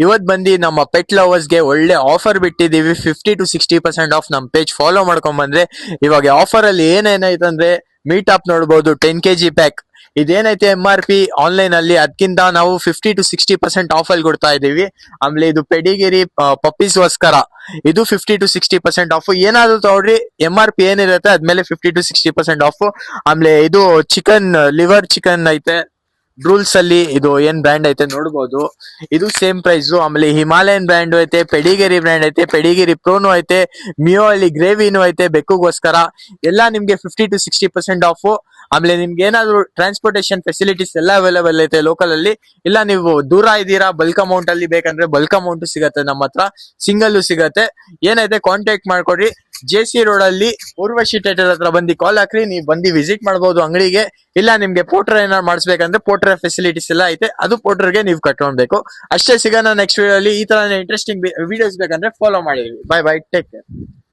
ಇವತ್ ಬಂದು ನಮ್ಮ ಪೆಟ್ ಲವರ್ಸ್ಗೆ ಒಳ್ಳೆ ಆಫರ್ ಬಿಟ್ಟಿದೀವಿ. 50 to 60% ಆಫ್ ನಮ್ ಪೇಜ್ ಫಾಲೋ ಮಾಡ್ಕೊಂಡ್ ಬಂದ್ರೆ ಇವಾಗ ಆಫರ್ ಅಲ್ಲಿ ಏನೇನೈತೆ ಅಂದ್ರೆ ಮೀಟ್ ಅಪ್ ನೋಡಬಹುದು 10 kg ಪ್ಯಾಕ್. ಇದೇನೈತೆ MRP ಆನ್ಲೈನ್ ಅಲ್ಲಿ ಅದಕ್ಕಿಂತ ನಾವು 50 to 60% ಆಫ್ ಅಲ್ಲಿ ಕೊಡ್ತಾ ಇದೀವಿ. ಆಮೇಲೆ ಇದು ಪೆಡಿಗಿರಿ ಪಪ್ಪೀಸ್ಗೋಸ್ಕರ ಇದು 50 to 60% ಆಫ್. ಏನಾದ್ರು ತಗೊಳ್ರಿ MRP ಏನಿರುತ್ತೆ ಅದ್ಮೇಲೆ 50 to 60% ಆಫ್. ಆಮೇಲೆ ಇದು ಚಿಕನ್ ಲಿವರ್ ಚಿಕನ್ ಐತೆ ರೂಲ್ಸ್ ಅಲ್ಲಿ ಇದು ಏನ್ ಬ್ರ್ಯಾಂಡ್ ಐತೆ ನೋಡಬಹುದು. ಇದು ಸೇಮ್ ಪ್ರೈಸ್. ಆಮೇಲೆ ಹಿಮಾಲಯನ್ ಬ್ರ್ಯಾಂಡ್ ಐತೆ, ಪೆಡಿಗಿರಿ ಬ್ರ್ಯಾಂಡ್ ಐತೆ, ಪೆಡಿಗಿರಿ ಪ್ರೋನು ಐತೆ, ಮಿಯೋ ಅಲ್ಲಿ ಗ್ರೇವಿನೂ ಐತೆ ಬೆಕ್ಕುಗೋಸ್ಕರ. ಎಲ್ಲ ನಿಮ್ಗೆ 50 to 60% ಆಫ್. ಆಮೇಲೆ ನಿಮ್ಗೆ ಏನಾದ್ರು ಟ್ರಾನ್ಸ್ಪೋರ್ಟೇಶನ್ ಫೆಸಿಲಿಟೀಸ್ ಎಲ್ಲ ಅವೈಲೇಬಲ್ ಐತೆ ಲೋಕಲ್ ಅಲ್ಲಿ. ಇಲ್ಲ ನೀವು ದೂರ ಇದ್ದೀರಾ ಬಲ್ಕ್ ಅಮೌಂಟ್ ಅಲ್ಲಿ ಬೇಕಂದ್ರೆ ಬಲ್ಕ್ ಅಮೌಂಟ್ ಸಿಗತ್ತೆ ನಮ್ಮ ಹತ್ರ, ಸಿಂಗಲ್ ಸಿಗತ್ತೆ. ಏನೈತೆ ಕಾಂಟ್ಯಾಕ್ಟ್ ಮಾಡ್ಕೊಡ್ರಿ. JC ರೋಡ್ ಅಲ್ಲಿ ಊರ್ವಶಿ ಥಿಯೇಟರ್ ಹತ್ರ ಬಂದು ಕಾಲ್ ಹಾಕ್ರಿ, ನೀವು ಬಂದು ವಿಸಿಟ್ ಮಾಡಬಹುದು ಅಂಗಡಿಗೆ. ಇಲ್ಲ ನಿಮ್ಗೆ ಪೋರ್ಟರ್ ಏನಾದ್ರು ಮಾಡಿಸ್ಬೇಕಂದ್ರೆ ಪೋರ್ಟರ್ ಫೆಸಿಲಿಟೀಸ್ ಎಲ್ಲ ಐತೆ, ಅದು ಪೋರ್ಟರ್ಗೆ ನೀವು ಕಟ್ಕೊಳ್ಬೇಕು ಅಷ್ಟೇ. ಸಿಗೋಣ ನೆಕ್ಸ್ಟ್ ವಿಡಿಯೋ ಅಲ್ಲಿ. ಈ ತರ ಇಂಟ್ರೆಸ್ಟಿಂಗ್ ವಿಡಿಯೋಸ್ ಬೇಕಂದ್ರೆ ಫಾಲೋ ಮಾಡಿ. Bye bye, take care.